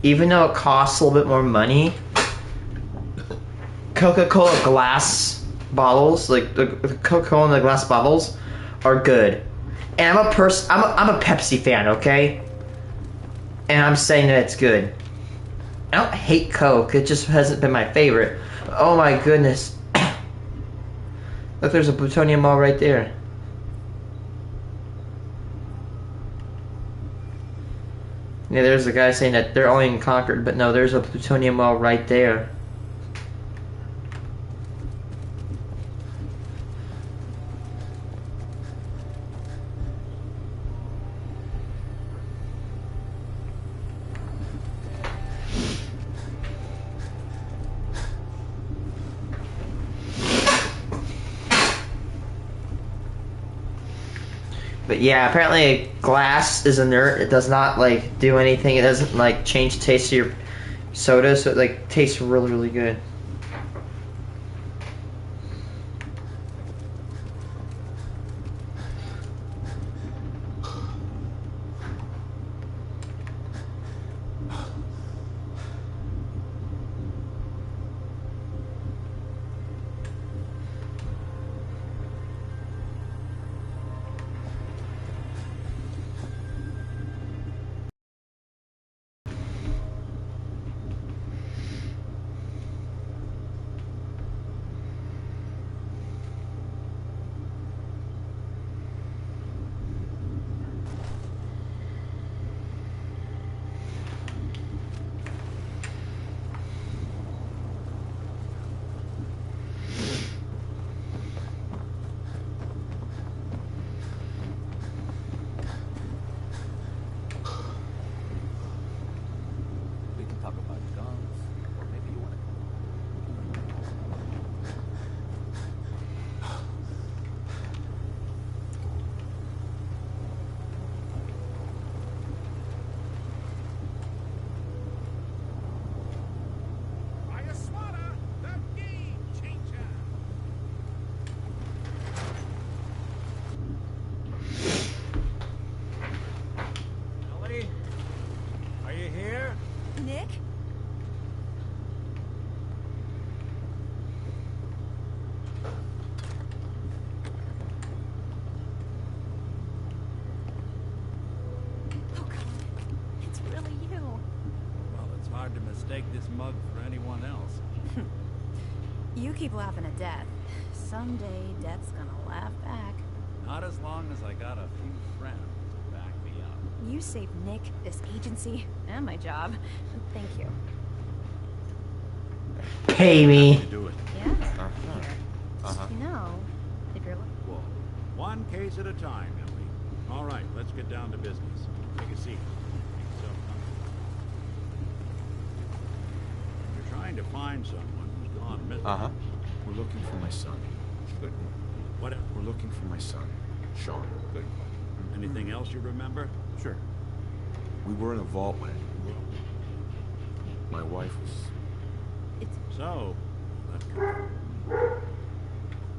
even though it costs a little bit more money, Coca-Cola glass bottles, like the Coca-Cola in the glass bottles, are good. And I'm a Pepsi fan, okay? And I'm saying that it's good. I don't hate Coke, it just hasn't been my favorite. Oh my goodness. Look, there's a plutonium mall right there. Yeah, there's a guy saying that they're only in Concord, but no, there's a plutonium mall right there. But yeah, apparently glass is inert. It does not like do anything. It doesn't like change the taste of your soda, so it like tastes really, really good. Mistake this mug for anyone else. You keep laughing at death. Someday, death's gonna laugh back. Not as long as I got a few friends to back me up. You saved Nick, this agency, and my job. Thank you. Pay me. Do it. Yeah? Here. You know, if you're... Whoa. One case at a time, Emily. All right, let's get down to business. Take a seat. To find someone who's gone missing. We're looking for my son. Good. What? We're looking for my son, Sean. Good. Anything else you remember? Sure. We were in a vault when my wife was... It's... So,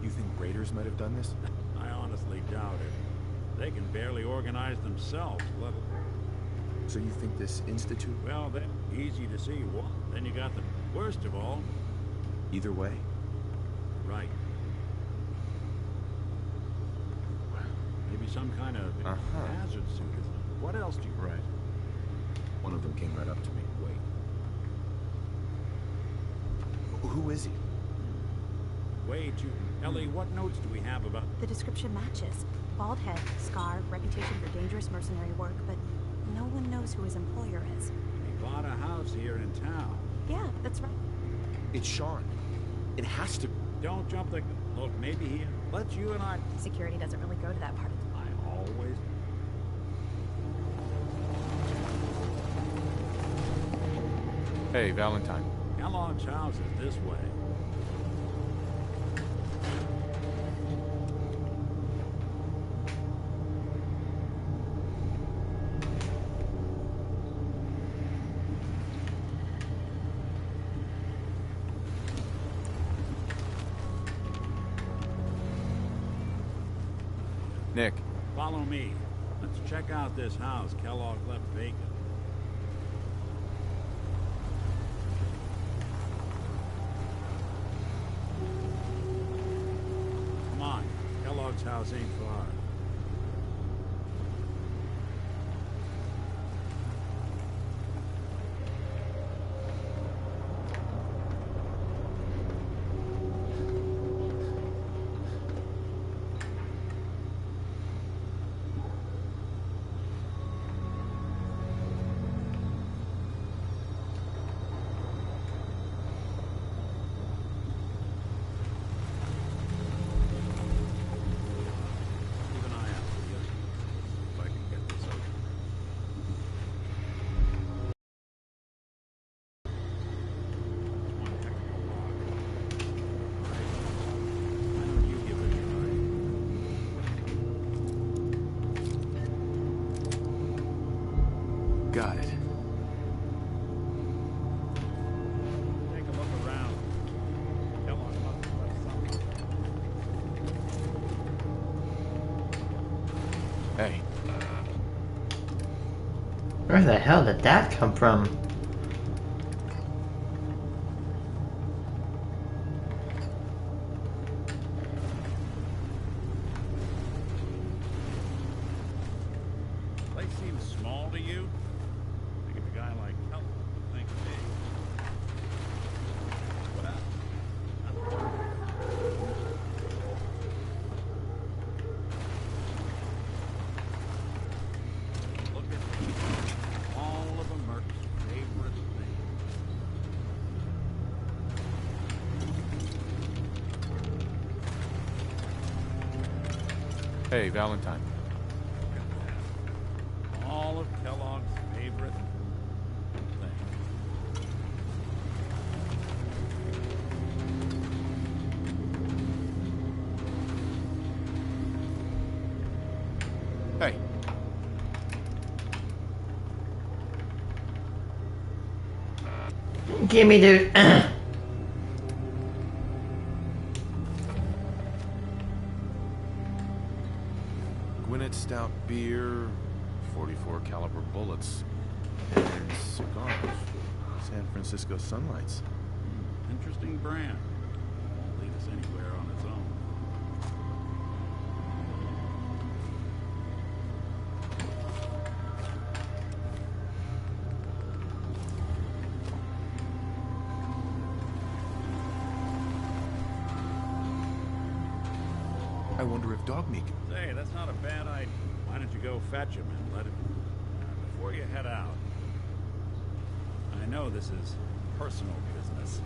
You think raiders might have done this? I honestly doubt it. They can barely organize themselves, let alone... So you think this institute... Well, they're easy to see. What? Then you got the worst of all. Either way? Right. Maybe some kind of hazard suit. What else do you... Right. One of them came right up to me. Wait. Who is he? Way too... Ellie, what notes do we have about... The description matches. Bald head, scar, reputation for dangerous mercenary work, but no one knows who his employer is. He bought a house here in town. Yeah, that's right. It's Sean. It has to... Don't jump the... Look, maybe he... Let you and I... Security doesn't really go to that part of the... I always... Hey, Valentine. Kellogg's house is this way. Nick. Follow me. Let's check out this house Kellogg left vacant. Kellogg's house ain't far. Keep an eye out, will you? If I can get this open. One heck of a log. All right. Why don't you give it a try? Got it. Take a look around. Kellogg must have left something. Hey, Where the hell did that come from? Place seems small to you? I think a guy like Kellogg would think big. What else? Look at these. All of Merc's favorite things. hey, Valentine. Look at that. All of Kellogg's favorite things. Hey, Give me the. Gwinnett Stout beer, 44 caliber bullets, and cigars. San Francisco Sunlights. Interesting brand. Won't lead us anywhere on its own. I wonder if dog meat. Say, that's not a bad idea. Why don't you go fetch him and let him... before you head out. I know this is personal business.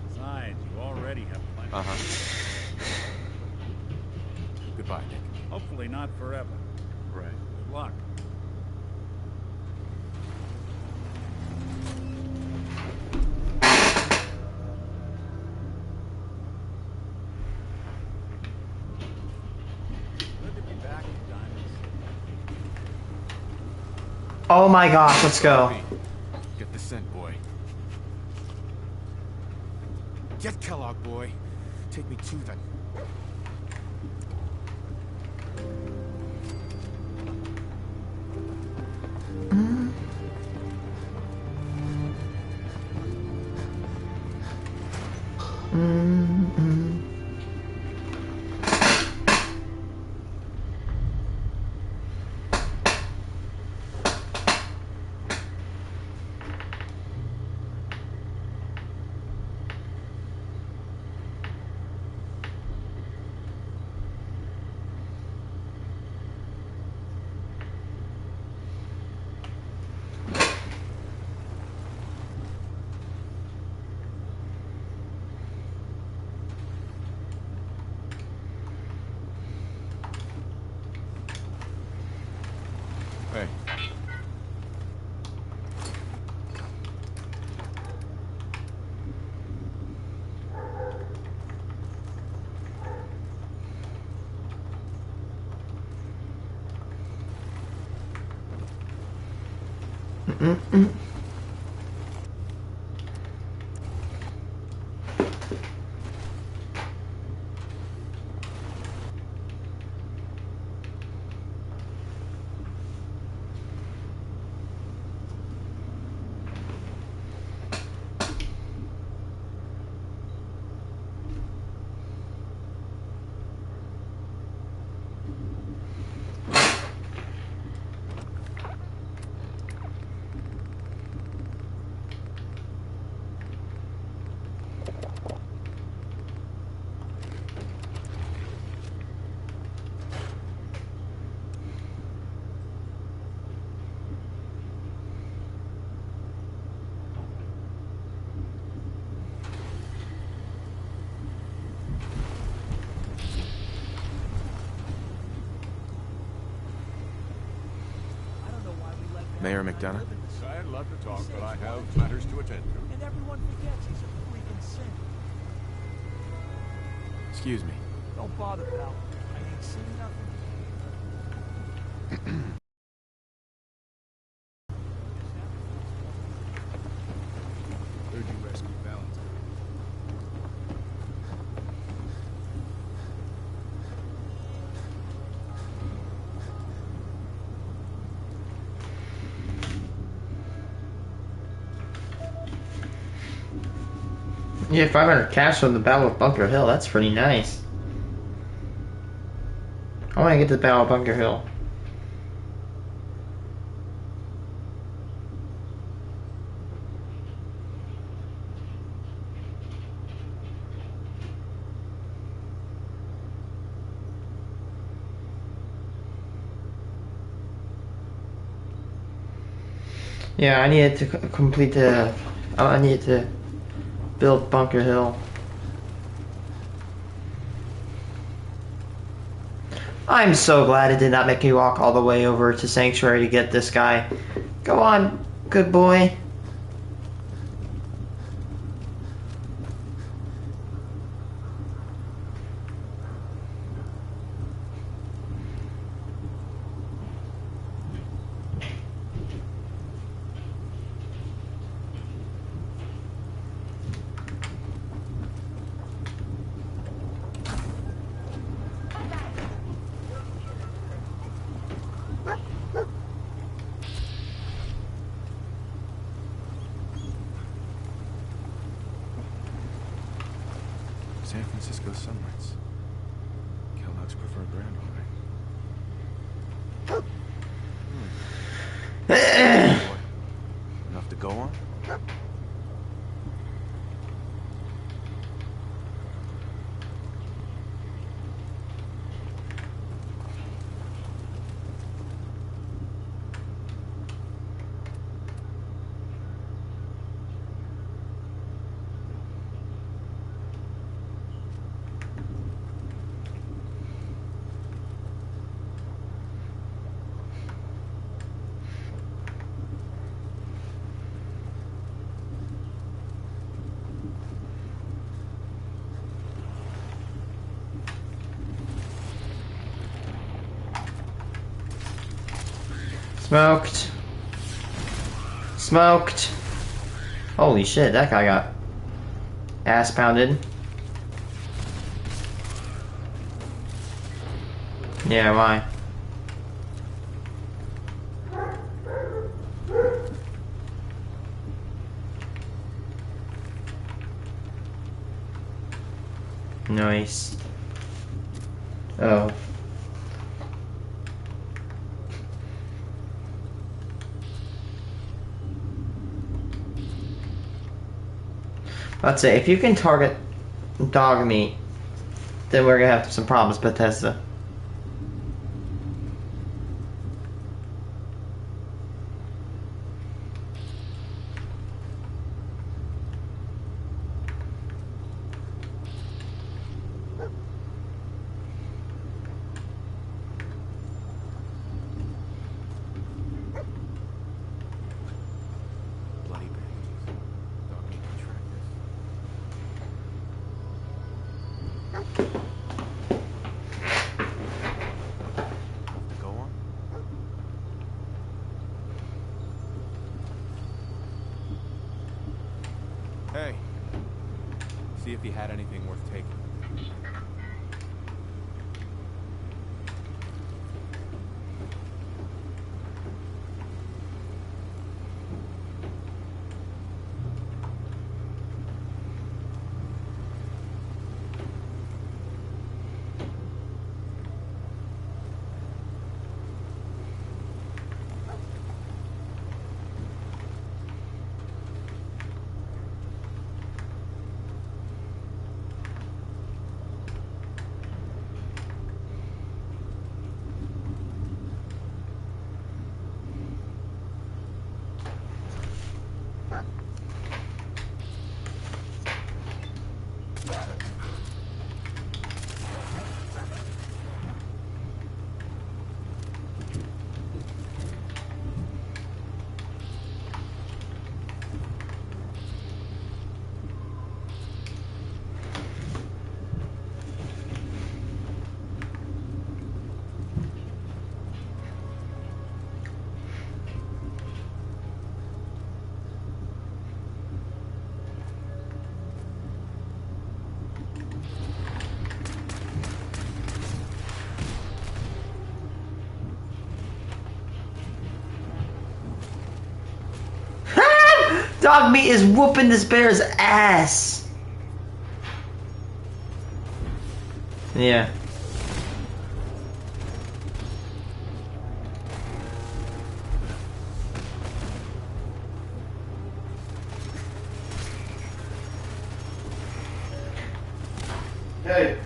Besides, you already have plenty. Goodbye, Nick. Hopefully not forever. Right. Good luck. Good to be back, you diamonds. Oh my gosh, let's go. Get the scent, boy. Get Kellogg, boy. Take me to them. Hey. Mayor McDonough? I'd love to talk, but I have matters to attend to. And everyone forgets he's a freaking simp. Excuse me. Don't bother, pal. I ain't seen nothing. Heard you rescued Valentine. Yeah, 500 cash from the Battle of Bunker Hill. That's pretty nice. I want to get to the Battle of Bunker Hill. Yeah, I needed to complete the. I needed to build Bunker Hill. I'm so glad it did not make me walk all the way over to Sanctuary to get this guy. Go on, good boy. San Francisco Sunlights. Kellogg's preferred brand, all right. Enough to go on? Smoked. Smoked. Holy shit, that guy got ass pounded. Yeah, why? Nice. Oh. I'd say if you can target dog meat, then we're gonna have some problems, Bethesda. Bloody bandies. Dog meat contractors. Enough to go on? Hey. See if he had anything worth taking. Dog meat is whooping this bear's ass. Yeah. Hey.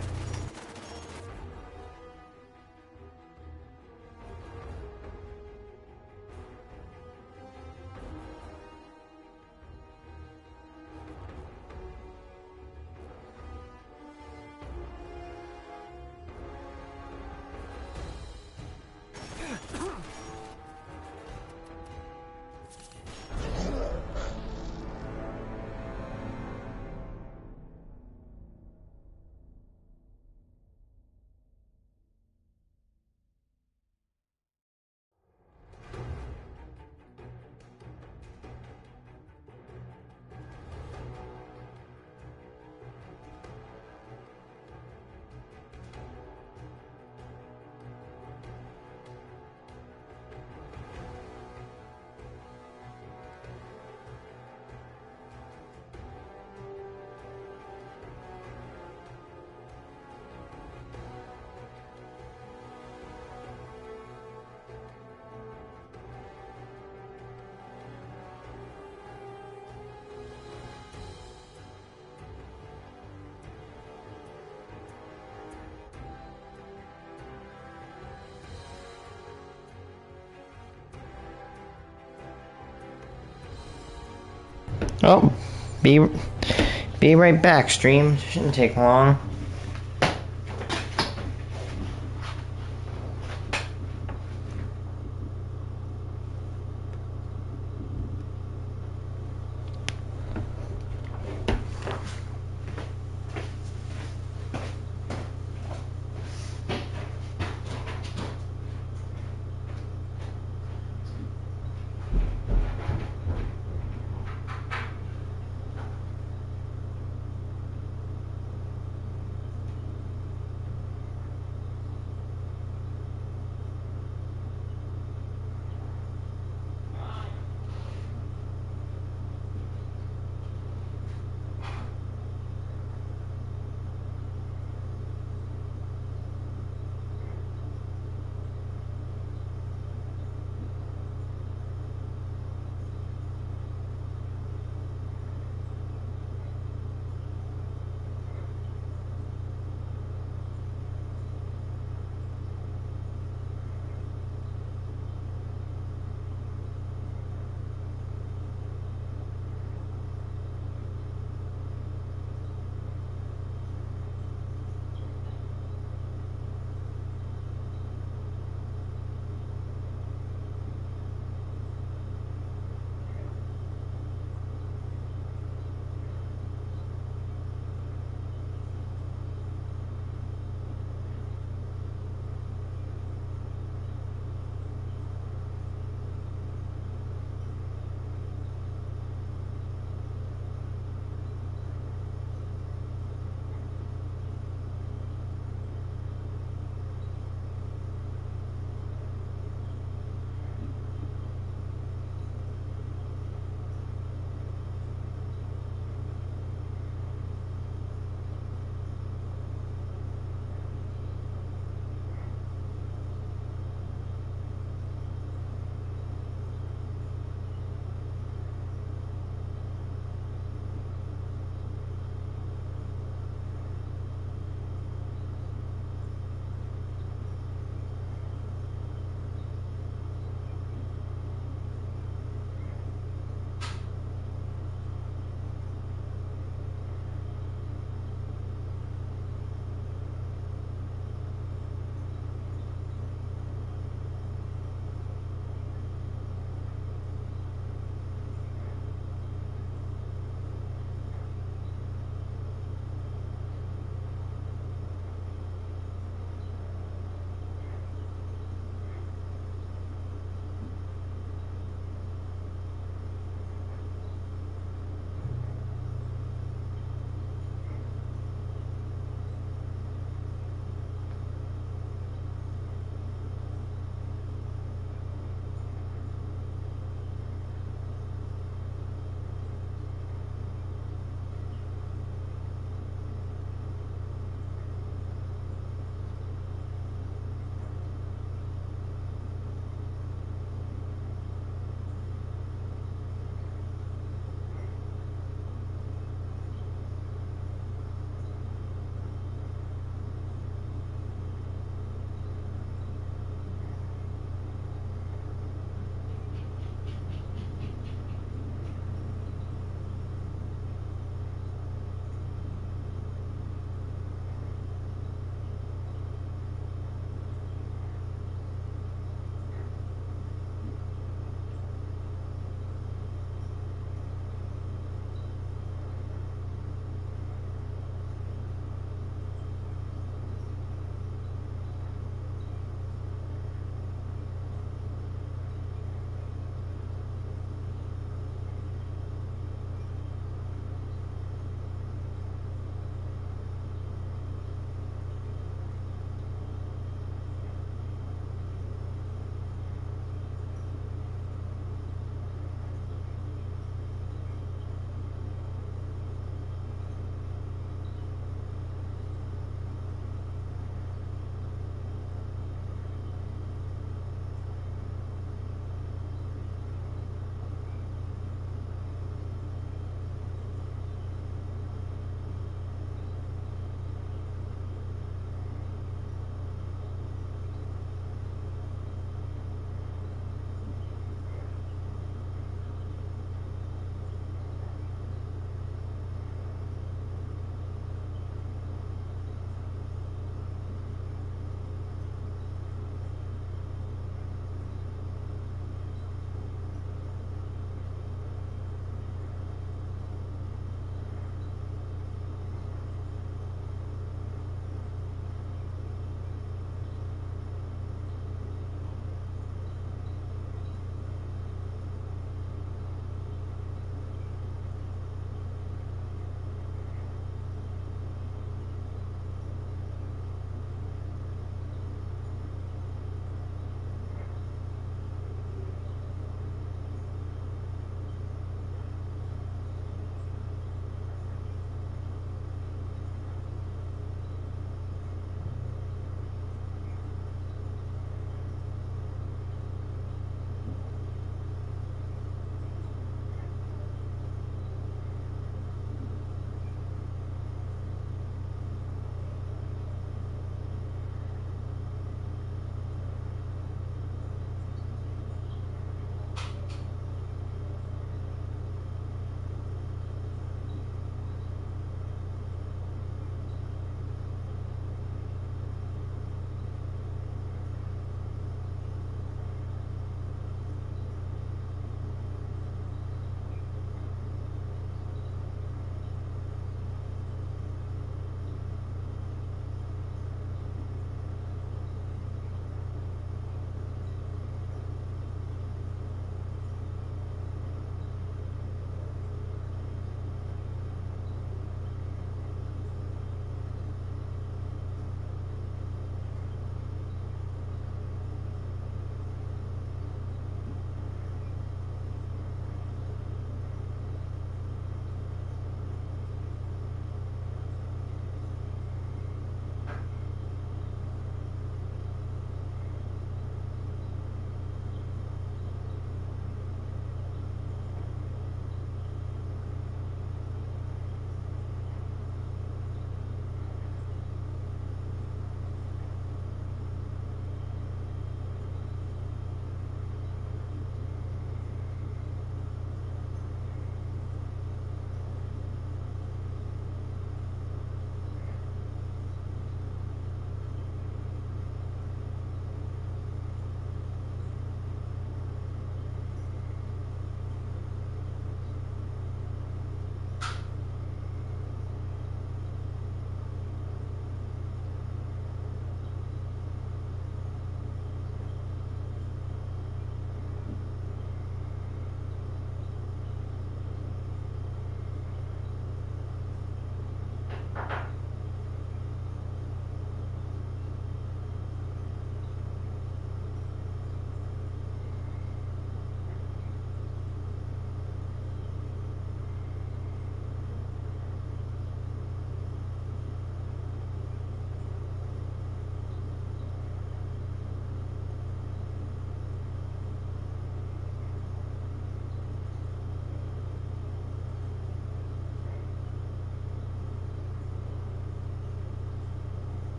Oh, be right back, stream. Shouldn't take long.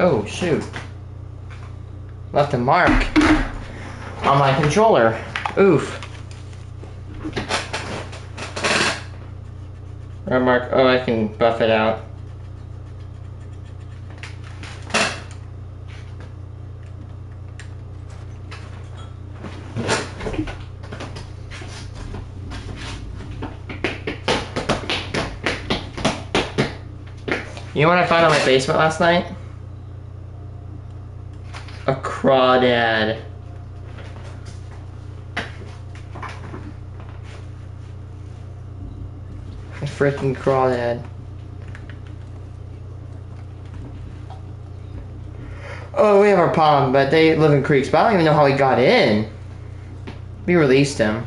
Oh, shoot. Left a mark on my controller. Oof. Or mark. Oh, I can buff it out. You know what I found in my basement last night? A crawdad. A freaking crawdad. Oh, we have our pond, but they live in creeks. But I don't even know how he got in. We released him.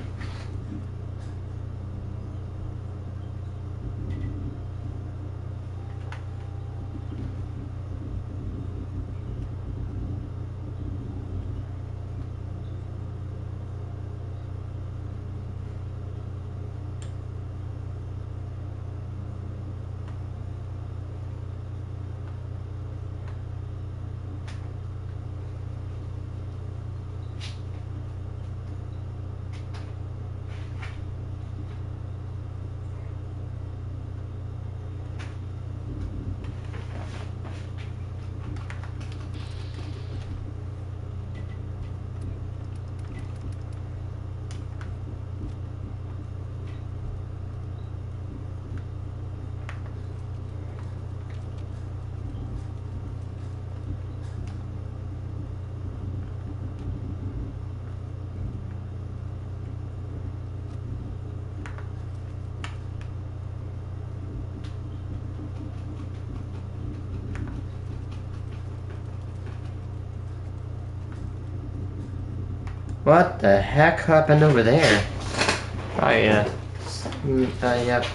What the heck happened over there? Oh yeah. Yep.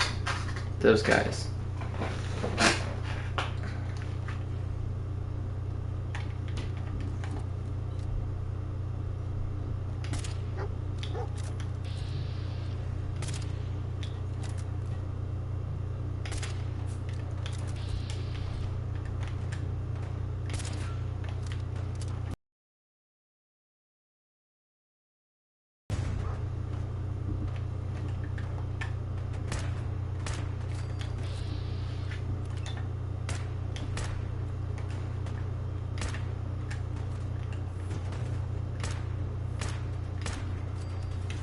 Those guys.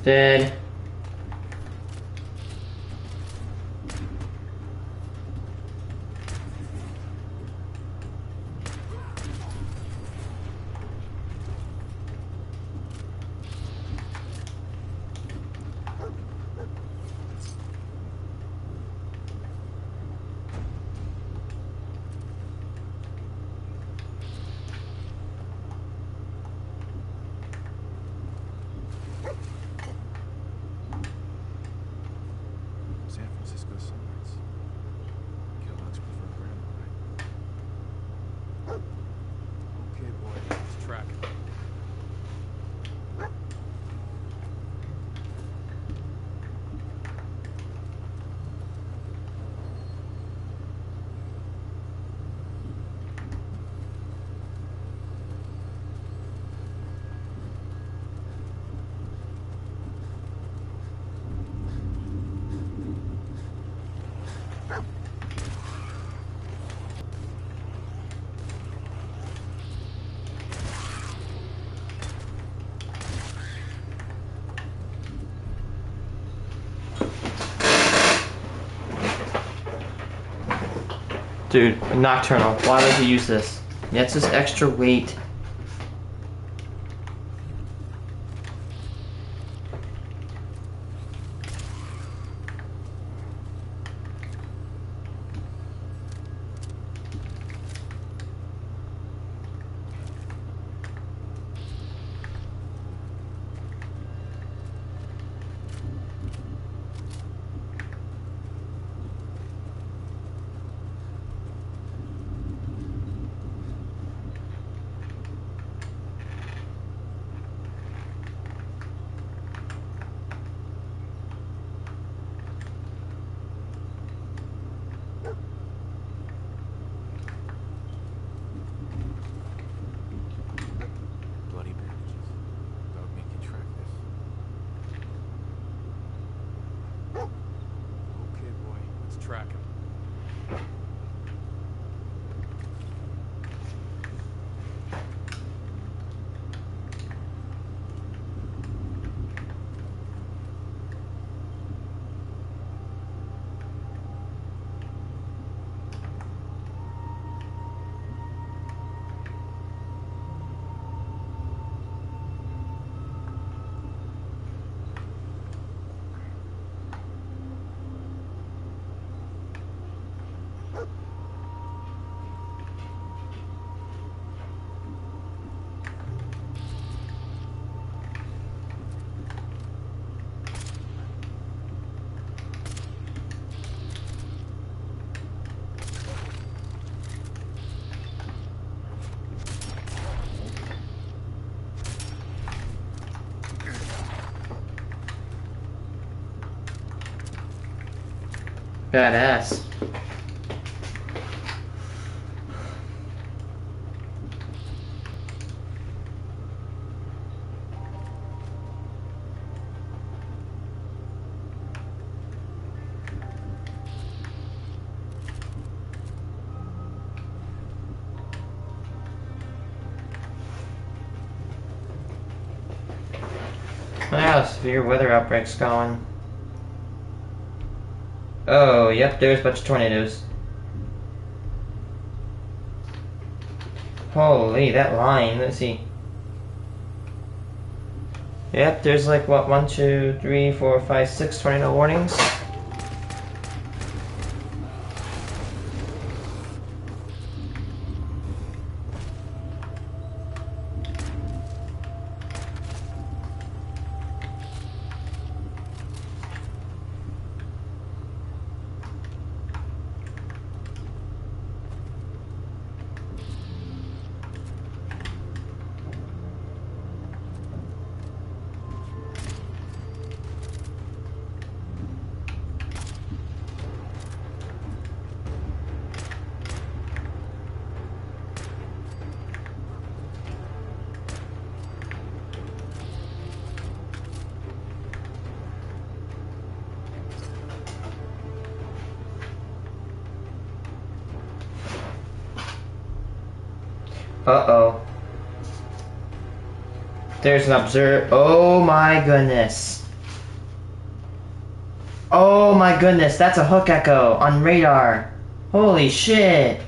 Dead. San Francisco summits. Kellogg's preferred brand, right? Okay, boy, let's track it. Dude, Nocturnal. Why would you use this? That's just extra weight. Badass. Wow, severe weather outbreaks going. Oh, yep, there's a bunch of tornadoes. Holy, that line, let's see. Yep, there's like, what, 1, 2, 3, 4, 5, 6 tornado warnings. Uh-oh. There's an observer. Oh my goodness. Oh my goodness, that's a hook echo on radar. Holy shit.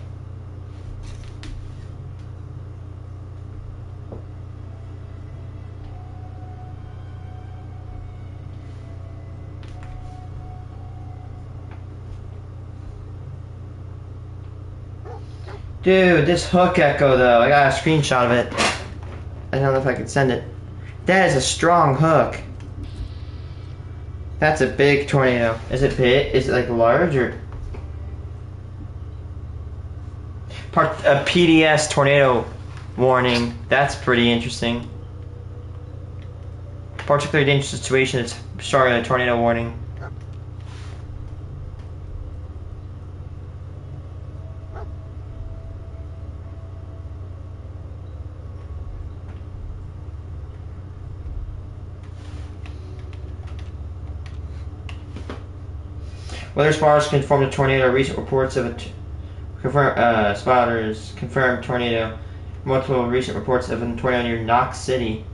Dude, this hook echo though, I got a screenshot of it. I don't know if I can send it. That is a strong hook. That's a big tornado. Is it big? Is it like large or? A PDS tornado warning. That's pretty interesting. Particularly dangerous situation. It's starting a tornado warning. Weather spotters confirmed a tornado. Recent reports of spotters confirmed tornado. Multiple recent reports of a tornado near Knox City.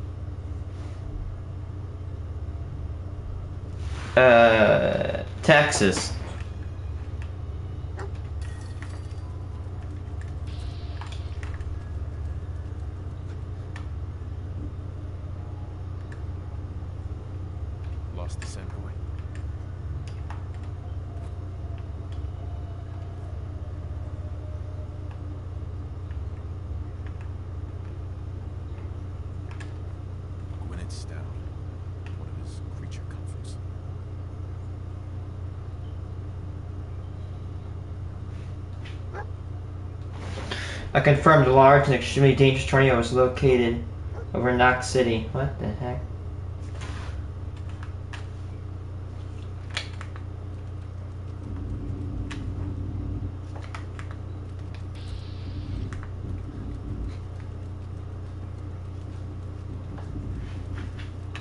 Texas. Lost the send point. Gwyneth Stout, one of his creature comforts. A confirmed large and extremely dangerous tornado was located over Knox City. What the heck?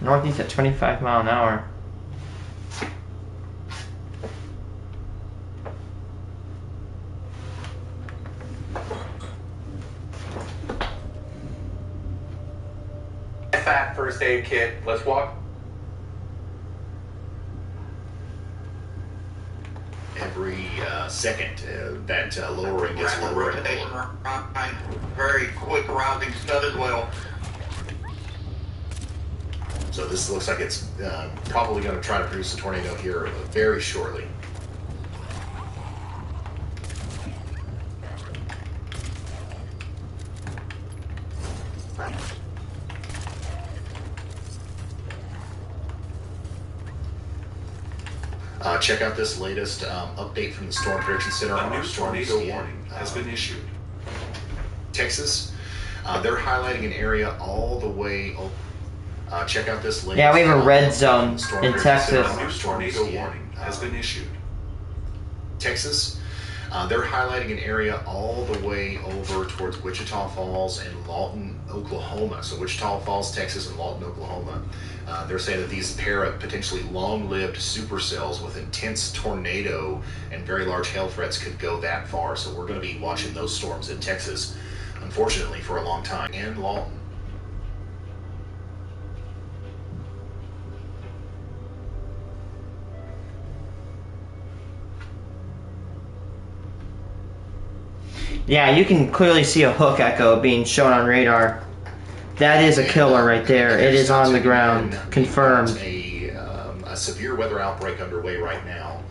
Northeast at 25 mile an hour. Fat first aid kit. Let's walk. Every second, that lowering gets lower and lower. Very quick rounding stud as well. So this looks like it's probably going to try to produce a tornado here very shortly. Check out this latest update from the Storm Prediction Center. A new tornado warning has been issued. Texas, they're highlighting an area all the way. Check out this latest. Yeah, we have a red zone Storm in Prediction Texas. Center. A new tornado warning has been issued. Texas. They're highlighting an area all the way over towards Wichita Falls and Lawton, Oklahoma. So Wichita Falls, Texas, and Lawton, Oklahoma. They're saying that these pair of potentially long-lived supercells with intense tornado and very large hail threats could go that far. So we're going to be watching those storms in Texas, unfortunately, for a long time. And Lawton. Yeah, you can clearly see a hook echo being shown on radar. That is a killer right there. It is on the ground. Confirmed. A severe weather outbreak underway right now.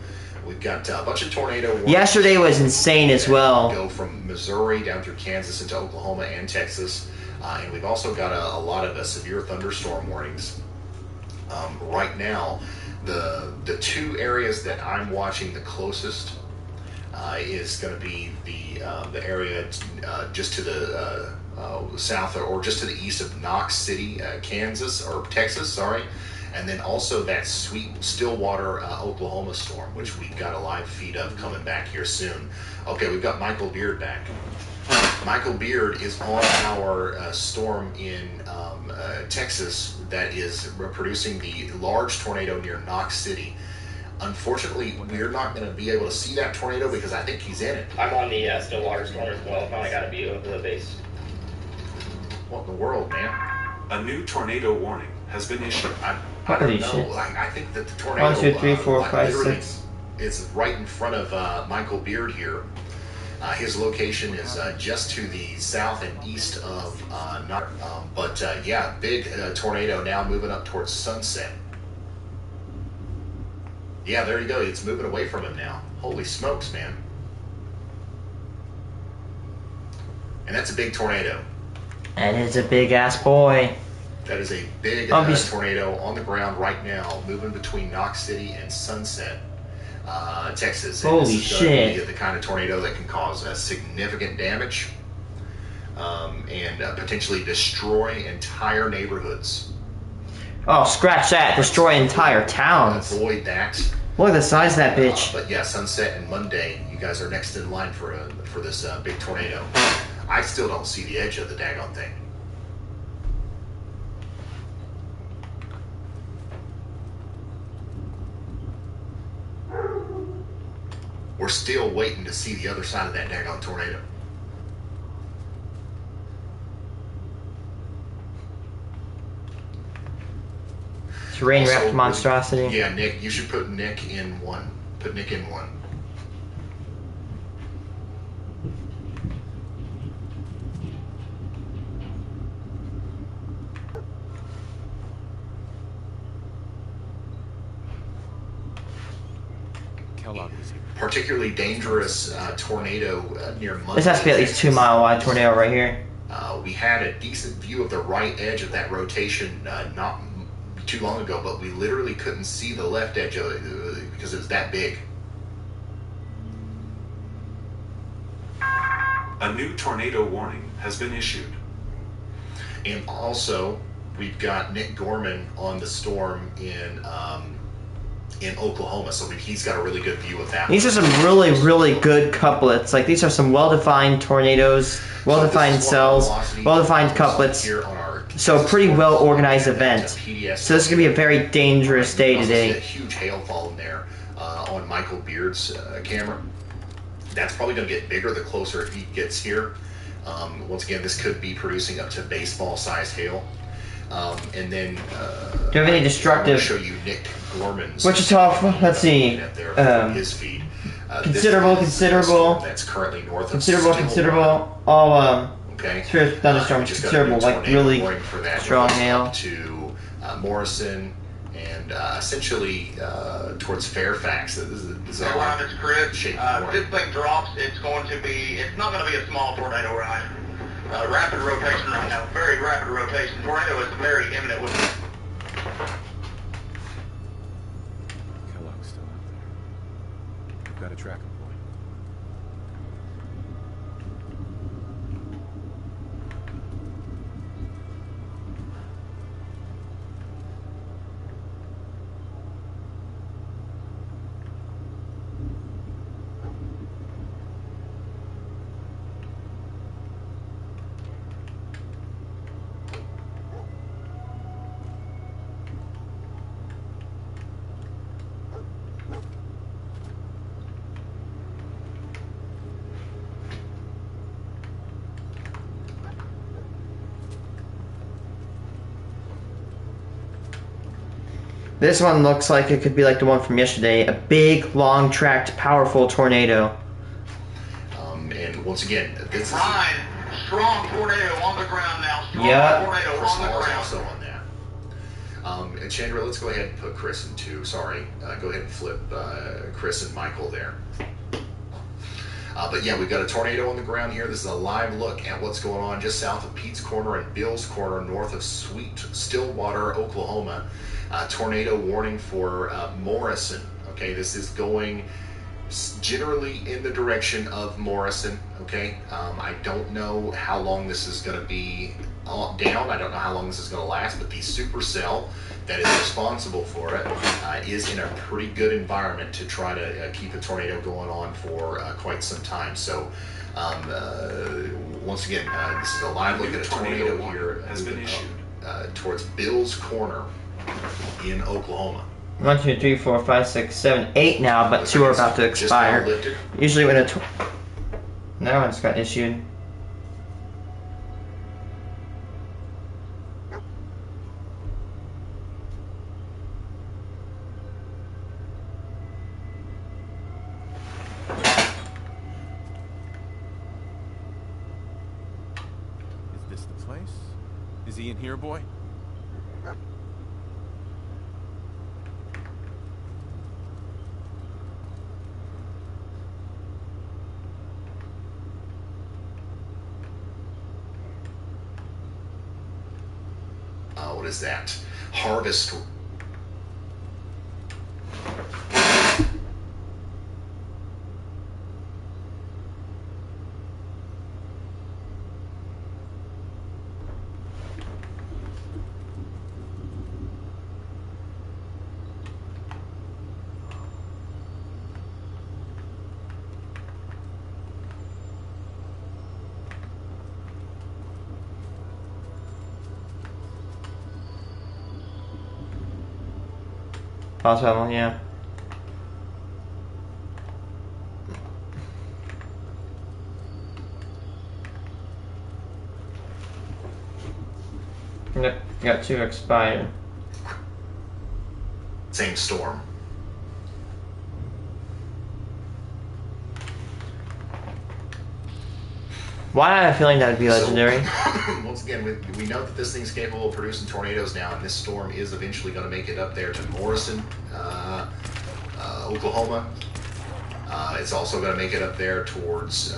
We've got a bunch of tornado warnings. Yesterday was insane as well. Go from Missouri down through Kansas into Oklahoma and Texas. And we've also got a lot of severe thunderstorm warnings. Right now, the two areas that I'm watching the closest is going to be the area just to the south or just to the east of Knox City, Kansas, or Texas, sorry. And then also that sweet Stillwater, Oklahoma storm, which we've got a live feed of coming back here soon. Okay, we've got Michael Beard back. Michael Beard is on our storm in Texas that is producing the large tornado near Knox City. Unfortunately, we're not going to be able to see that tornado because I think he's in it. I'm on the Stillwater storm as well. Finally got a view of the base. What in the world, man? A new tornado warning has been issued. I Holy don't know. shit. I think that the tornado 1, 2, 3, 4, 5, literally 6. is right in front of Michael Beard here. His location is just to the south and east of Knox. But yeah, big tornado now moving up towards Sunset. Yeah, there you go. It's moving away from him now. Holy smokes, man. And that's a big tornado. And it's a big ass boy. That is a big tornado on the ground right now, moving between Knox City and Sunset, Texas. And Holy this is shit. Be the kind of tornado that can cause significant damage and potentially destroy entire neighborhoods. Oh, scratch that. Destroy entire towns. Avoid that. Look at the size of that bitch. But yeah, Sunset and Monday, you guys are next in line for this big tornado. I still don't see the edge of the daggone thing. We're still waiting to see the other side of that daggone tornado. Terrain Also, wrapped monstrosity. Yeah, Nick, you should put Nick in one. Put Nick in one. Kellogg was here. Particularly dangerous tornado near Monday. This has to be at least 2 mile wide tornado right here. We had a decent view of the right edge of that rotation not too long ago, but we literally couldn't see the left edge of it because it was that big. A new tornado warning has been issued. And also, we've got Nick Gorman on the storm in Oklahoma, so he's got a really good view of that. These are some really, really good couplets. Like, these are some well-defined tornadoes, well-defined cells, well-defined couplets. So, pretty well-organized event. So, this is going to be a very dangerous day today. A huge hailfall in there on Michael Beard's camera. That's probably going to get bigger the closer he gets here. Once again, this could be producing up to baseball-sized hail. And then, do you have any destructive? I'm going to show you Nick Gorman's. Wichita, let's see. His feed. Considerable. That's currently north of Considerable. All okay. Spirit thunderstorms. Considerable, like really strong hail. To Morrison and essentially towards Fairfax. This is Hey, Ron, it's Chris. This thing drops. It's not going to be a small tornado, right? Rapid rotation right now. Very rapid rotation. Tornado is very imminent. Kellogg's still out there. We've got a tracking point. This one looks like it could be like the one from yesterday. A big, long-tracked, powerful tornado. And once again, this is... Ryan, strong tornado on the ground now. Strong Yeah. tornado First on the of all, ground. also on that. And Chandra, let's go ahead and put Chris in two. Sorry. Go ahead and flip Chris and Michael there. But yeah, we've got a tornado on the ground here. This is a live look at what's going on just south of Pete's Corner and Bill's Corner, north of Stillwater, Oklahoma. Tornado warning for Morrison. Okay, this is going generally in the direction of Morrison. Okay, I don't know how long this is going to be down. I don't know how long this is going to last, but the supercell that is responsible for it is in a pretty good environment to try to keep a tornado going on for quite some time. So once again, this is a live look at a tornado here has been issued towards Bill's Corner in Oklahoma. 1, 2, 3, 4, 5, 6, 7, 8 now, but 2 are about to Just now expire. lifted. Usually when that one's got issued. Is this the place? Is he in here, boy? What is that? Harvest. Possible, yeah. Yep, got 2 expired. Same storm. Why I have a feeling that would be legendary? So, once again, we know that this thing's capable of producing tornadoes now, and this storm is eventually going to make it up there to Morrison, Oklahoma. It's also going to make it up there towards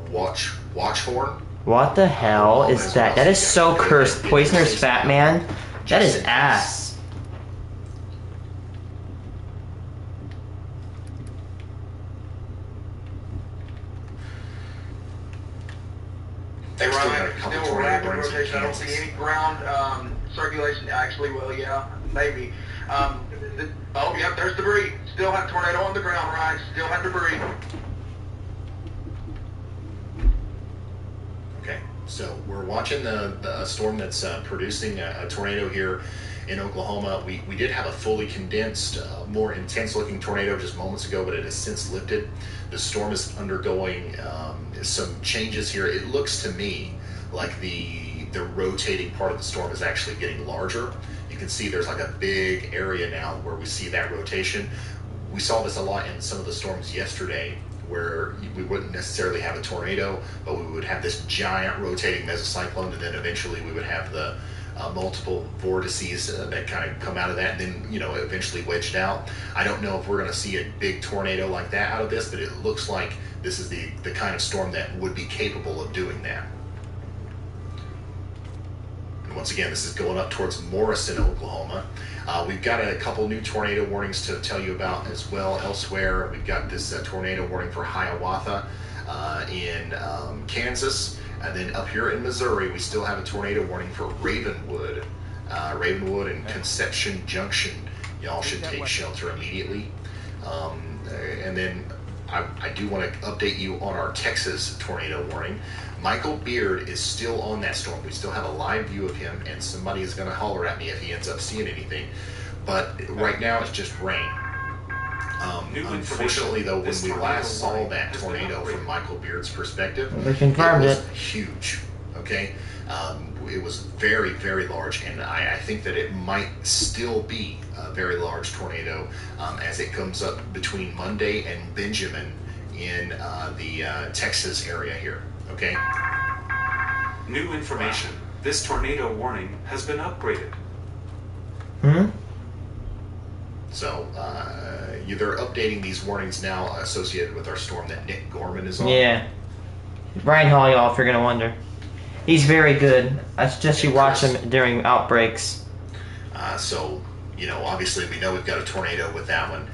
Watchhorn. What the hell is that? That is so cursed. Poisoner's Fat Man? That is ass. Hey, Still got a Ryan, couple still tornado rapid warnings in rotation. I don't Kansas. see any ground circulation. Actually, well, yeah, maybe. Oh, yep, there's debris. Still have tornado on the ground, Ryan. Still have debris. Okay, so we're watching the storm that's producing a tornado here in Oklahoma. We did have a fully condensed, more intense-looking tornado just moments ago, but it has since lifted. The storm is undergoing some changes here. It looks to me like the rotating part of the storm is actually getting larger. You can see there's like a big area now where we see that rotation. We saw this a lot in some of the storms yesterday, where we wouldn't necessarily have a tornado, but we would have this giant rotating mesocyclone, and then eventually we would have the multiple vortices that kind of come out of that, and then, you know, eventually wedged out. I don't know if we're going to see a big tornado like that out of this, but it looks like this is the kind of storm that would be capable of doing that. And once again, this is going up towards Morrison, Oklahoma. We've got a couple new tornado warnings to tell you about as well elsewhere. We've got this tornado warning for Hiawatha in Kansas. And then up here in Missouri, we still have a tornado warning for Ravenwood. Ravenwood and Conception Junction. Y'all should take shelter immediately. And then I do want to update you on our Texas tornado warning. Michael Beard is still on that storm. We still have a live view of him, and somebody is going to holler at me if he ends up seeing anything. But right now it's just rain. Unfortunately, though, when we last saw that tornado from Michael Beard's perspective, They confirmed was it. huge. Okay, it was very, very large, and I think that it might still be a very large tornado as it comes up between Monday and Benjamin in the Texas area here. Okay. New information. This tornado warning has been upgraded. Hmm? So they're updating these warnings now associated with our storm that Nick Gorman is on. Yeah. Brian Holyoff, if you're gonna wonder. He's very good. I suggest you watch him during outbreaks. So, you know, obviously we know we've got a tornado with that one.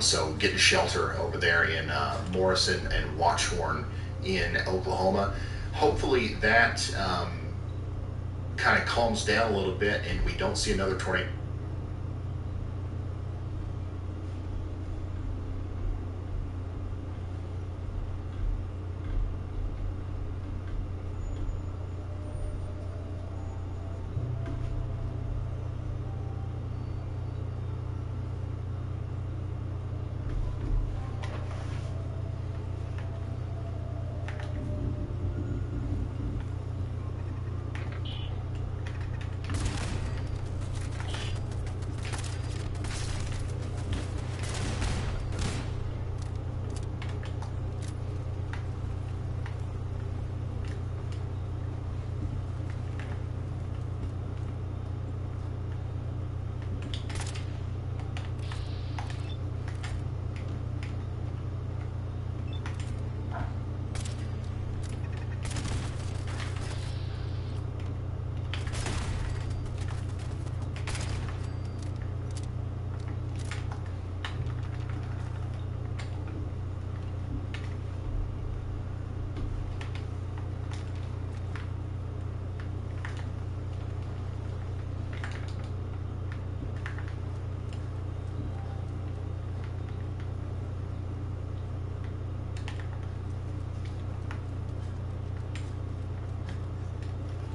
So get to shelter over there in Morrison and Watchorn in Oklahoma. Hopefully that kind of calms down a little bit and we don't see another tornado.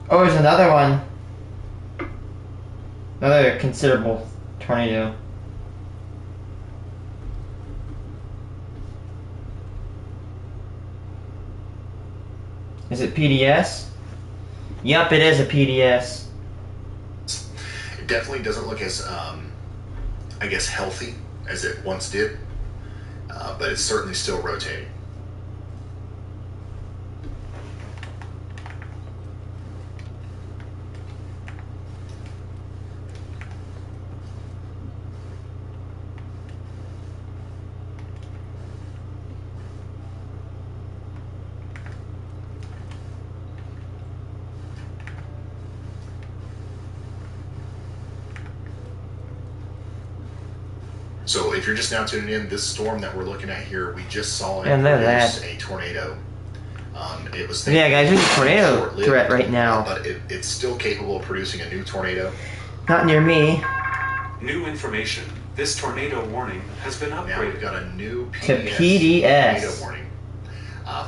Oh, there's another one. Another considerable tornado. Is it PDS? Yup, it is a PDS. It definitely doesn't look as, I guess, healthy as it once did, but it's certainly still rotating. So if you're just now tuning in, this storm that we're looking at here, we just saw it produce a tornado. It was yeah, guys, there's a tornado threat right now. But it's still capable of producing a new tornado. Not near me. New information. This tornado warning has been upgraded. Now we've got a new PDS. tornado warning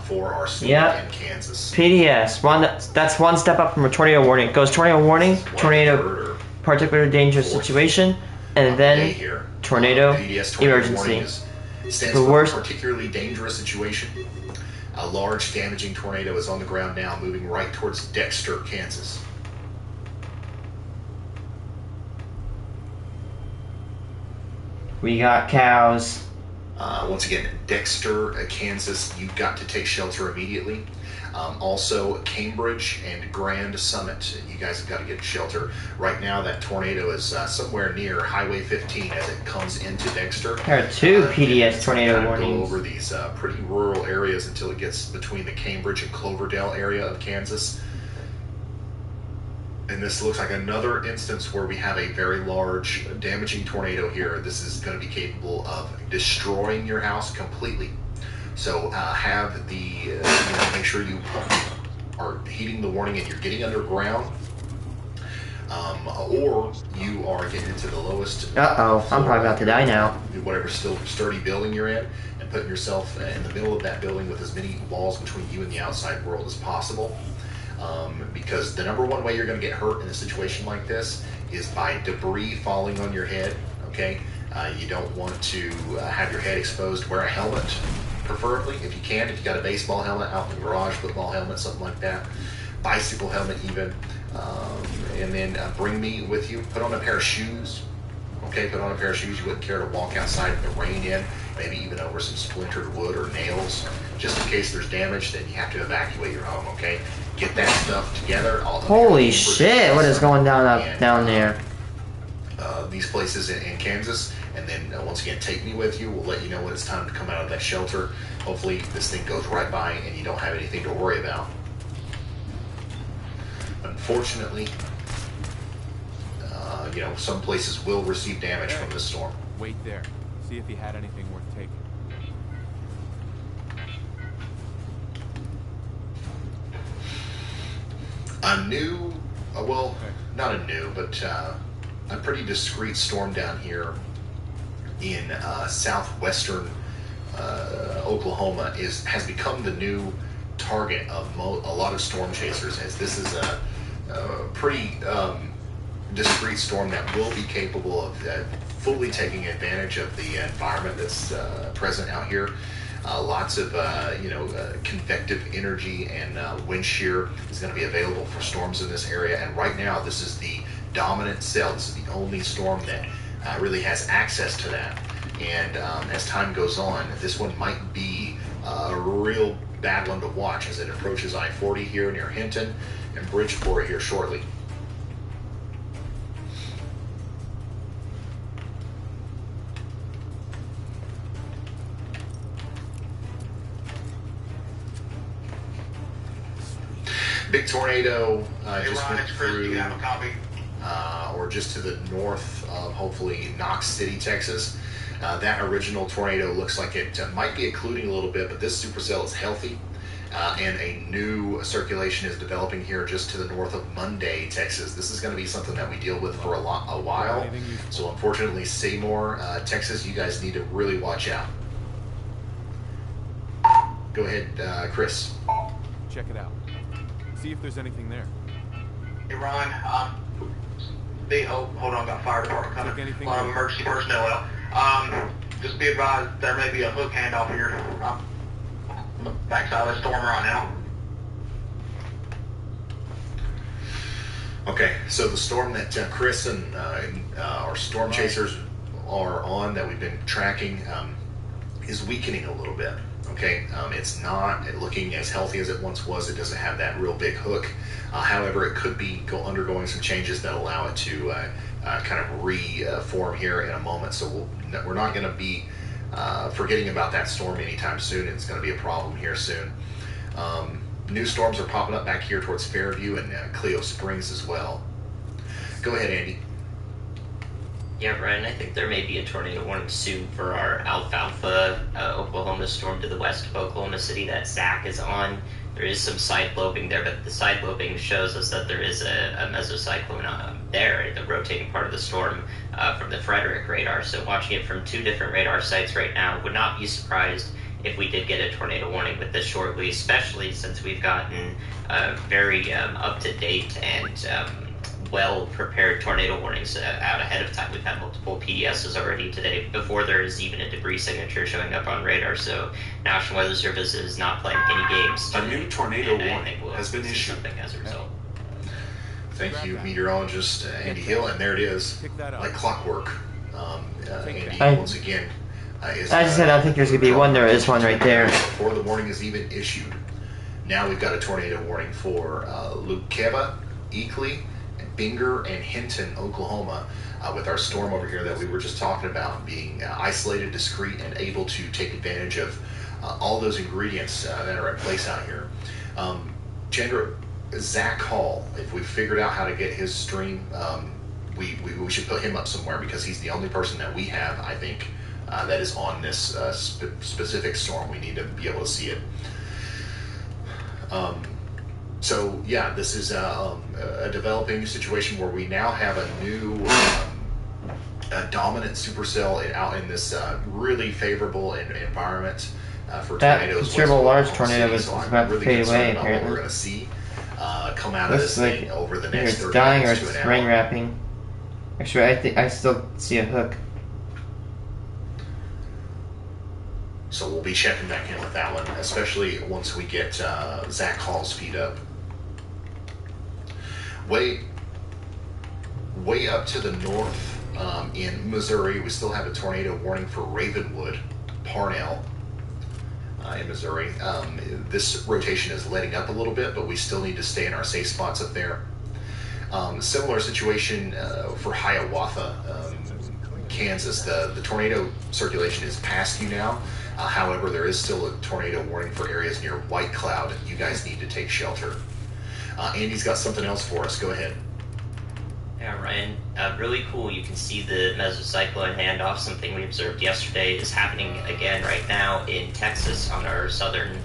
for our storm in Kansas. PDS. That's one step up from a tornado warning. It goes tornado warning, tornado, particularly dangerous situation, and then tornado emergency. Stands for a particularly dangerous situation. A large damaging tornado is on the ground now, moving right towards Dexter, Kansas. We got cows. Once again, Dexter, Kansas, you've got to take shelter immediately. Also, Cambridge and Grand Summit, you guys have got to get shelter. Right now, that tornado is somewhere near Highway 15 as it comes into Dexter. There are two PDS tornado warnings. Go over these pretty rural areas until it gets between the Cambridge and Cloverdale area of Kansas. And this looks like another instance where we have a very large damaging tornado here. This is going to be capable of destroying your house completely. So have the, make sure you are heeding the warning and you're getting underground, or you are getting into the lowest. Uh-oh, I'm probably about to die now. Whatever still sturdy building you're in, and putting yourself in the middle of that building with as many walls between you and the outside world as possible. Because the number one way you're going to get hurt in a situation like this is by debris falling on your head, okay? You don't want to have your head exposed. Wear a helmet, preferably, if you can. If you got a baseball helmet out in the garage, football helmet, something like that. Bicycle helmet even. And then bring me with you. Put on a pair of shoes. Okay, put on a pair of shoes you wouldn't care to walk outside in the rain in, maybe even over some splintered wood or nails. Just in case there's damage, then you have to evacuate your home, okay? Get that stuff together. Holy shit, what is going down there? These places in Kansas, and then once again, take me with you. We'll let you know when it's time to come out of that shelter. Hopefully this thing goes right by and you don't have anything to worry about. Unfortunately, you know, some places will receive damage from this storm. Wait there. See if he had anything worth taking. A new, well, not a new, but a pretty discreet storm down here in southwestern Oklahoma has become the new target of a lot of storm chasers, as this is a pretty discreet storm that will be capable of fully taking advantage of the environment that's present out here. Lots of convective energy and wind shear is going to be available for storms in this area, and right now this is the dominant cell. This is the only storm that really has access to that. And as time goes on, this one might be a real bad one to watch as it approaches I-40 here near Hinton and Bridgeport here shortly. Big tornado just went through, or just to the north of, hopefully, Knox City, Texas. That original tornado looks like it might be occluding a little bit, but this supercell is healthy, and a new circulation is developing here just to the north of Monday, Texas. This is going to be something that we deal with for a while. So unfortunately, Seymour, Texas, you guys need to really watch out. Go ahead, Chris. Check it out. See if there's anything there. Hey, Ron, hold on, got fire department coming. A lot of emergency personnel out. Just be advised, there may be a hook handoff here. I'm on the backside of the storm right now. Okay, so the storm that Chris and our storm chasers are on, that we've been tracking, is weakening a little bit. Okay, it's not looking as healthy as it once was. It doesn't have that real big hook. However, it could be undergoing some changes that allow it to kind of reform here in a moment. So we're not going to be forgetting about that storm anytime soon. It's going to be a problem here soon. New storms are popping up back here towards Fairview and Cleo Springs as well. Go ahead, Andy. Yeah, Brian, I think there may be a tornado warning soon for our Alfalfa, Oklahoma storm to the west of Oklahoma City that Zach is on. There is some side lobing there, but the side lobing shows us that there is a mesocyclone there in the rotating part of the storm from the Frederick radar. So watching it from two different radar sites right now, would not be surprised if we did get a tornado warning with this shortly, especially since we've gotten very up-to-date and well-prepared tornado warnings out ahead of time. We've had multiple PDSs already today before there is even a debris signature showing up on radar, so National Weather Service is not playing any games. A new tornado warning has been issued. As a result. Thank you, meteorologist Andy Hill, and there it is, like clockwork. Andy, once again, is... I just said I think there's going to be one. There is one right there. Before the warning is even issued. Now we've got a tornado warning for Lukeba, Eakley, Binger, and Hinton, Oklahoma, with our storm over here that we were just talking about being isolated, discreet, and able to take advantage of all those ingredients that are in place out here. Chandra, Zach Hall, if we figured out how to get his stream, we should put him up somewhere, because he's the only person that we have, I think, that is on this specific storm. We need to be able to see it. So yeah, this is a developing situation where we now have a new dominant supercell out in this really favorable environment for tornadoes. That considerable large tornado is about to fade away. What we're going to see come out of this thing over the next 30 dying or minutes to it's an hour. rain wrapping. Actually, I think I still see a hook. So we'll be checking back in with that one, especially once we get Zach Hall's feed up. Way up to the north in Missouri, we still have a tornado warning for Ravenwood, Parnell, in Missouri. This rotation is letting up a little bit, but we still need to stay in our safe spots up there. Similar situation for Hiawatha, Kansas. The tornado circulation is past you now. However, there is still a tornado warning for areas near White Cloud. You guys need to take shelter. Andy's got something else for us. Go ahead. Yeah, Ryan, really cool. You can see the mesocyclone handoff. Something we observed yesterday is happening again right now in Texas on our southern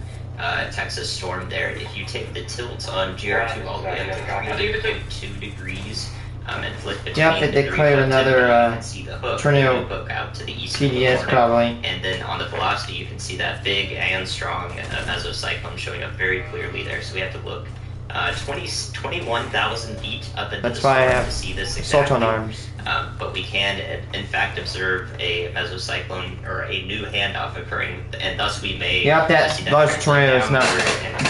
Texas storm there. If you take the tilt on GR2 all the way up to 2 degrees and flip between Yep, they declared another tornado hook out to the east PDS corner. probably. And then on the velocity, you can see that big and strong mesocyclone showing up very clearly there. So we have to look 21,000 feet up into That's the why I storm have to see this assault exactly. on arms. But we can, in fact, observe a mesocyclone or a new handoff occurring, and thus we may. Yep, that large tornado is not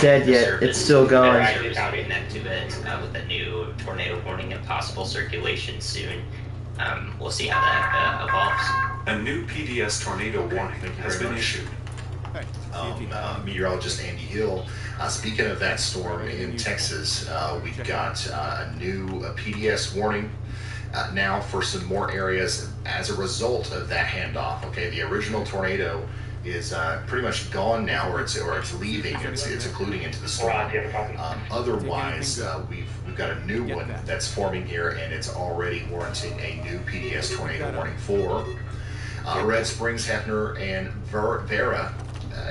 dead yet. It's still going. Connect to it with a new tornado warning and possible circulation soon. We'll see how that evolves. A new PDS tornado warning has been issued. Meteorologist Andy Hill. Speaking of that storm in Texas, we've got a new PDS warning now for some more areas as a result of that handoff. Okay, the original tornado is pretty much gone now, or it's leaving. It's occluding into the storm. Otherwise, we've got a new one that's forming here, and it's already warranting a new PDS tornado warning for Red Springs, Hefner, and Vera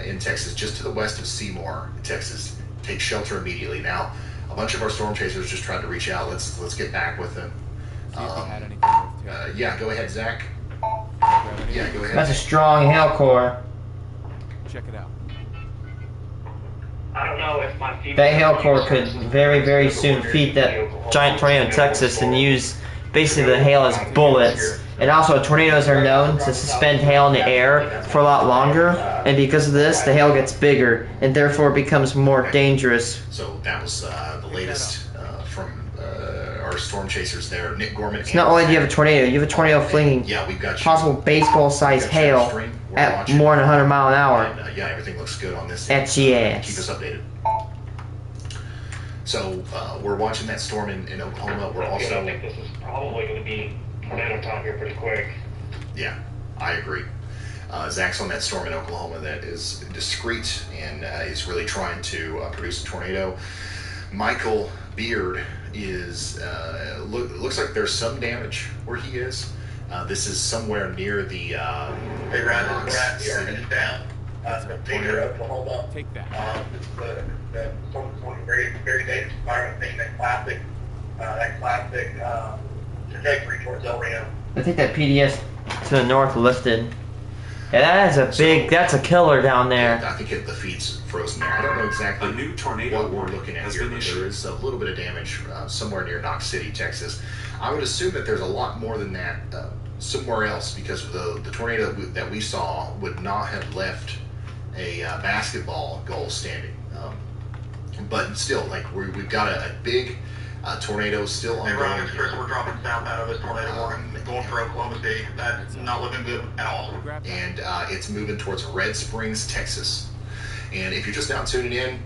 in Texas, just to the west of Seymour, Texas. Take shelter immediately. Now, a bunch of our storm chasers just tried to reach out. Let's get back with them. Yeah, go ahead, Zach. Yeah, go ahead. That's a strong hail core. Check it out. I don't know if my That hail core could very, very soon feed that giant tornado in Texas and use basically the hail as bullets. And also, tornadoes are known to suspend hail in the air for a lot longer, and because of this, the hail gets bigger and therefore becomes more dangerous. So that was the latest from our storm chasers there. Nick Gorman. It's not only do you have a tornado, you have a tornado flinging yeah, we've got possible baseball-sized hail at more than 100 miles an hour. And, yeah, everything looks good on this. At your ass. Keep us updated. So we're watching that storm in Oklahoma. We're also. I think this is probably going to be tornado time here pretty quick. Yeah, I agree. Zach's on that storm in Oklahoma that is discreet and is really trying to produce a tornado. Michael Beard is looks like there's some damage where he is. This is somewhere near the Hey, Ryan, is down. Peter, Oklahoma. Take that. The very, very dangerous environment, being that classic trajectory towards El Reno. I think that PDS to the north lifted. Yeah, that is a big, that's a killer down there. I think the feed's frozen there. I don't know exactly A new tornado what we're warning looking at has here, been but issued. there is a little bit of damage somewhere near Knox City, Texas. I would assume that there's a lot more than that somewhere else, because the tornado that we saw would not have left a basketball goal standing. But still, like we've got a big tornado still Hey, ongoing. Ryan, it's Chris. We're dropping south out of this tornado warning. Going for Oklahoma City. That's not looking good at all. And it's moving towards Red Springs, Texas. And if you're just now tuning in,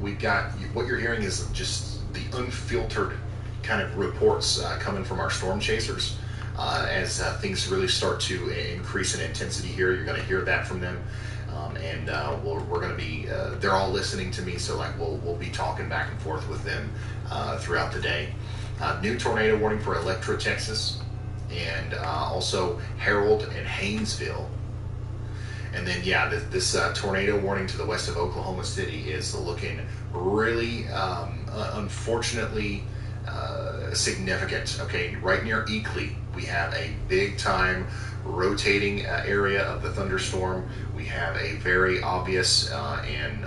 we've got what you're hearing is just the unfiltered kind of reports coming from our storm chasers. As things really start to increase in intensity here, you're going to hear that from them. And we're going to be, they're all listening to me, so like we'll be talking back and forth with them throughout the day. New tornado warning for Electra, Texas, and also Harold and Haynesville. And then, yeah, this tornado warning to the west of Oklahoma City is looking really, unfortunately, significant. Okay, right near Eakley, we have a big time rotating area of the thunderstorm. We have a very obvious and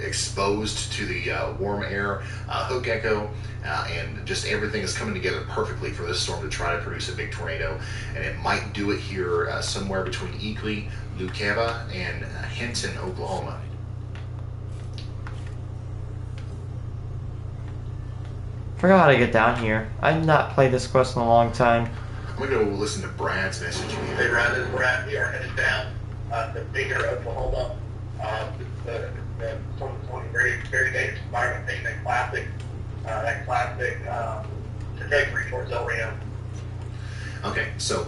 exposed to the warm air hook echo, and just everything is coming together perfectly for this storm to try to produce a big tornado. And it might do it here somewhere between Eakley, Lucava, and Hinton, Oklahoma. Forgot how to get down here. I've not played this quest in a long time. I'm gonna go listen to Brad's message. Hey, Brad, this is Brad. We are headed down to Binger, Oklahoma. The 2020 very dangerous environment thing, that classic trajectory towards El Reno. Okay, so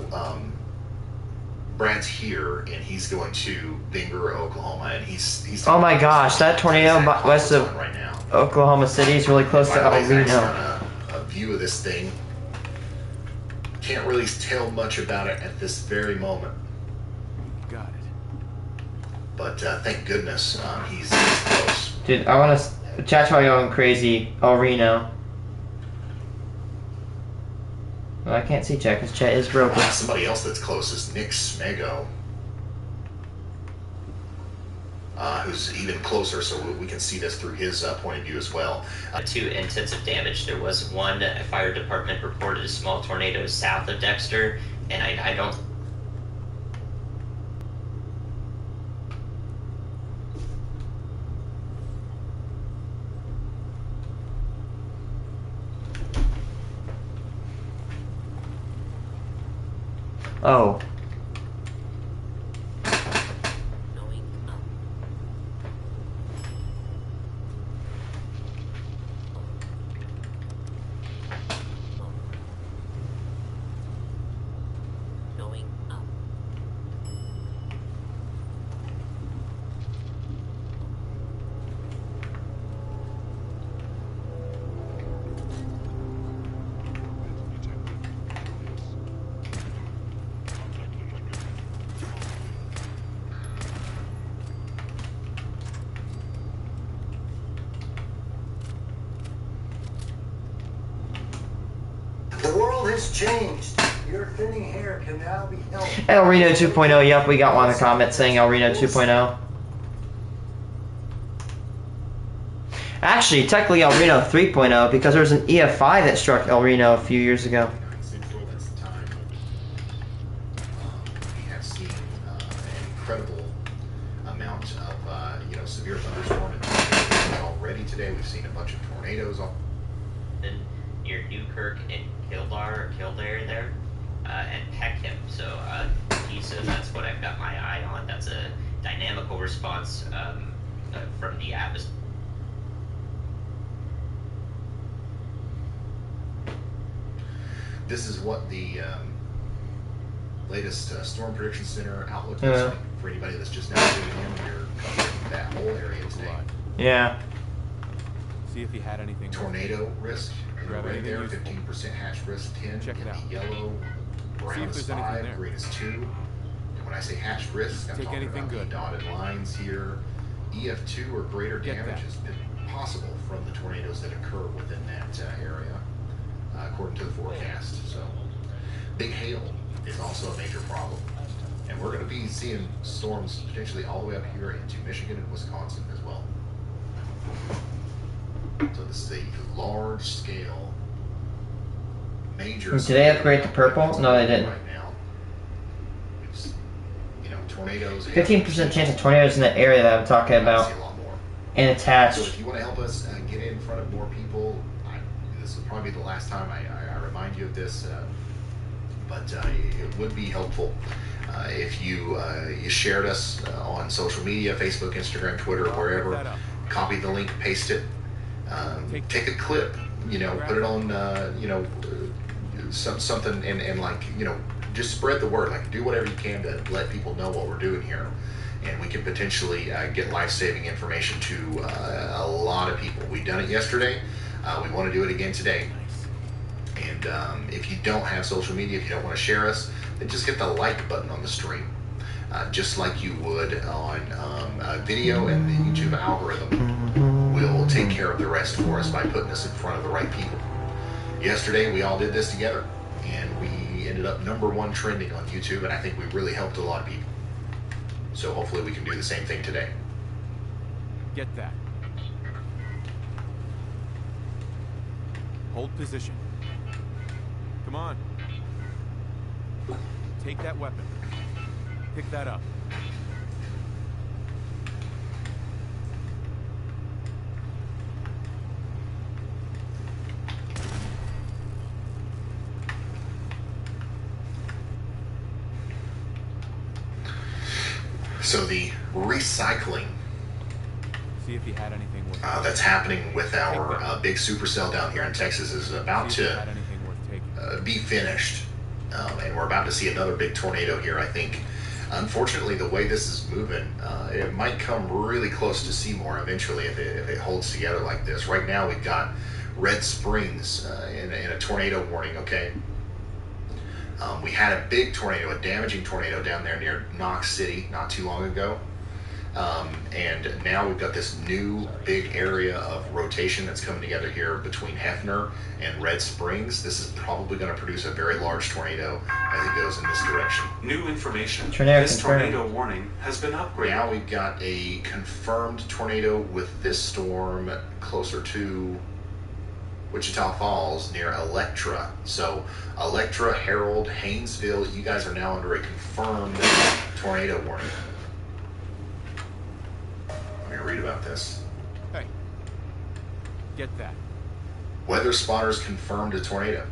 Brad's here, and he's going to Binger, Oklahoma, and he's. Oh my gosh, that tornado west of right now. Oklahoma City is really close to El Reno. A view of this thing. Can't really tell much about it at this very moment. Got it. But thank goodness he's close. Dude, I want to. Chat's probably going crazy. El Reno. Well, I can't see chat because chat is broken. Somebody else that's close is Nick Smego. Who's even closer, so we can see this through his point of view as well. 2 intensive damage. There was one fire department reported a small tornado south of Dexter, and I don't. Oh. The world has changed. Your thinning hair can now be held. El Reno 2.0. Yep, we got one in the comments saying El Reno 2.0. Actually, technically El Reno 3.0 because there was an EF5 that struck El Reno a few years ago. We have seen an incredible amount of severe thunderstorm and tornadoes already today. We've seen a bunch of tornadoes. Near Newkirk and Kildare there, and Peckham. So he says that's what I've got my eye on. That's a dynamical response from the atmosphere. This is what the latest Storm Prediction Center outlook looks like. For anybody that's just now tuning in, we're covering that whole area today. Yeah. See if he had anything. Tornado risk. Grab Right anything there, useful. 15% hatch risk 10. Check it out. The yellow, brown is 5, green is 2. And when I say hatch risk, I'm Take talking anything about good. the dotted lines here. EF2 or greater Get damage that. has been possible from the tornadoes that occur within that area, according to the forecast. So, big hail is also a major problem. And we're going to be seeing storms potentially all the way up here into Michigan and Wisconsin as well. So this is a large-scale, major. Did they upgrade to purple? No, they didn't. Right now, it's, tornadoes. 15% chance of tornadoes in the area that I'm talking about. And attached. So if you want to help us get in front of more people, this will probably be the last time I remind you of this, but it would be helpful if you shared us on social media, Facebook, Instagram, Twitter, wherever. Copy the link, paste it. Take a clip, put it on, something and just spread the word. Like, do whatever you can to let people know what we're doing here, and we can potentially get life-saving information to a lot of people. We've done it yesterday. We want to do it again today. And if you don't have social media, if you don't want to share us, then just hit the like button on the stream, just like you would on a video, and the YouTube algorithm will take care of the rest for us by putting us in front of the right people. Yesterday, we all did this together, and we ended up #1 trending on YouTube, and I think we really helped a lot of people. So hopefully we can do the same thing today. Get that. Hold position. Come on. Take that weapon. Pick that up. So the recycling See if he had anything worth that's happening with our big supercell down here in Texas is about See if he to had anything worth taking. be finished. And we're about to see another big tornado here, I think. Unfortunately, the way this is moving, it might come really close to Seymour eventually if it holds together like this. Right now, we've got Red Springs in a tornado warning, okay? We had a big tornado, a damaging tornado down there near Knox City not too long ago. And now we've got this new big area of rotation that's coming together here between Hefner and Red Springs. This is probably going to produce a very large tornado as it goes in this direction. New information. Tornado This confirmed. tornado warning has been upgraded. Now we've got a confirmed tornado with this storm closer to Wichita Falls near Electra. So Electra, Harold, Haynesville, you guys are now under a confirmed tornado warning. Let me read about this. Hey, get that. Weather spotters confirmed a tornado.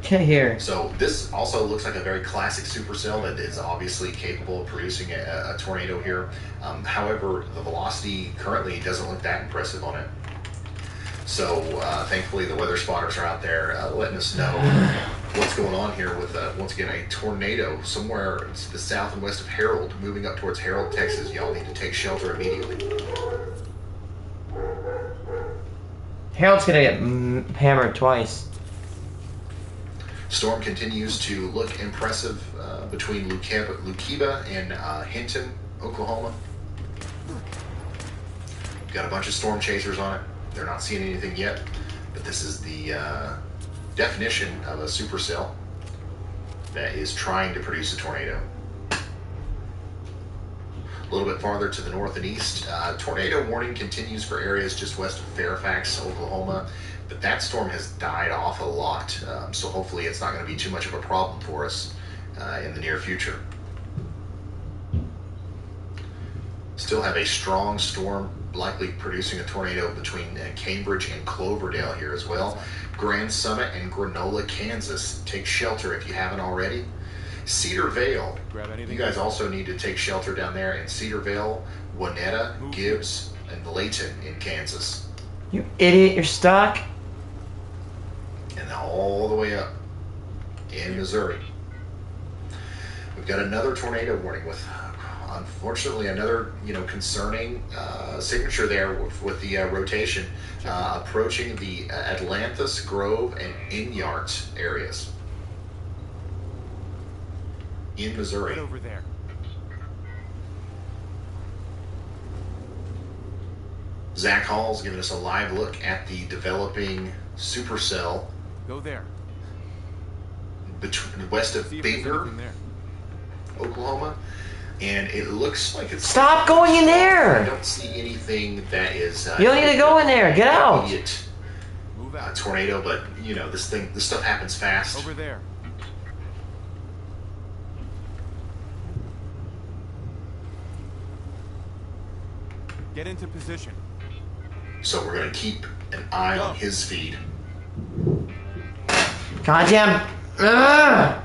Can't hear. So this also looks like a very classic supercell that is obviously capable of producing a tornado here. However, the velocity currently doesn't look that impressive on it. So thankfully the weather spotters are out there letting us know what's going on here with, once again, a tornado somewhere to the south and west of Harold, moving up towards Harold, Texas. Y'all need to take shelter immediately. Harold's gonna get hammered twice. Storm continues to look impressive between Lukiba and Hinton, Oklahoma. Got a bunch of storm chasers on it. They're not seeing anything yet, but this is the definition of a supercell that is trying to produce a tornado. A little bit farther to the north and east, tornado warning continues for areas just west of Fairfax, Oklahoma, but that storm has died off a lot, so hopefully it's not going to be too much of a problem for us in the near future. Still have a strong storm likely producing a tornado between Cambridge and Cloverdale here as well. Grand Summit and Granola, Kansas. Take shelter if you haven't already. Cedar Vale. You guys also need to take shelter down there in Cedar Vale, Winetta, Gibbs, and Layton in Kansas. You idiot, you're stuck. And all the way up in Missouri. We've got another tornado warning with, unfortunately, another concerning signature there with the rotation approaching the Atlantis, Grove, and Inyart areas in Missouri. Right over there. Zach Hall's giving us a live look at the developing supercell. Go there. West of See if there's Binger, anything there. Oklahoma. And it looks like it's... Stop going in there! I don't see anything that is... You don't need to go in there. Get out! Immediate, Move out. tornado, but, this stuff happens fast. Over there. Get into position. So we're going to keep an eye on his feed. Goddamn. Ugh!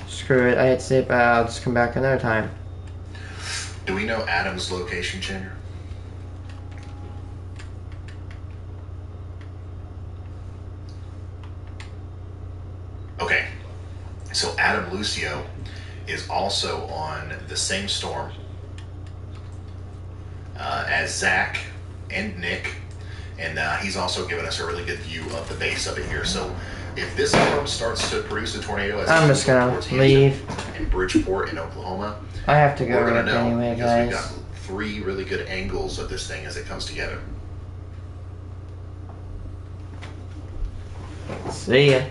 Screw it, I had to say, I'll just come back another time. Do we know Adam's location, Junior? Okay, so Adam Lucio is also on the same storm as Zach and Nick, and he's also given us a really good view of the base of it here. So if this storm starts to produce a tornado, as I'm just gonna leave. In Bridgeport in Oklahoma, I have to go we're gonna right know anyway, because we've guys. got 3 really good angles of this thing as it comes together. See ya.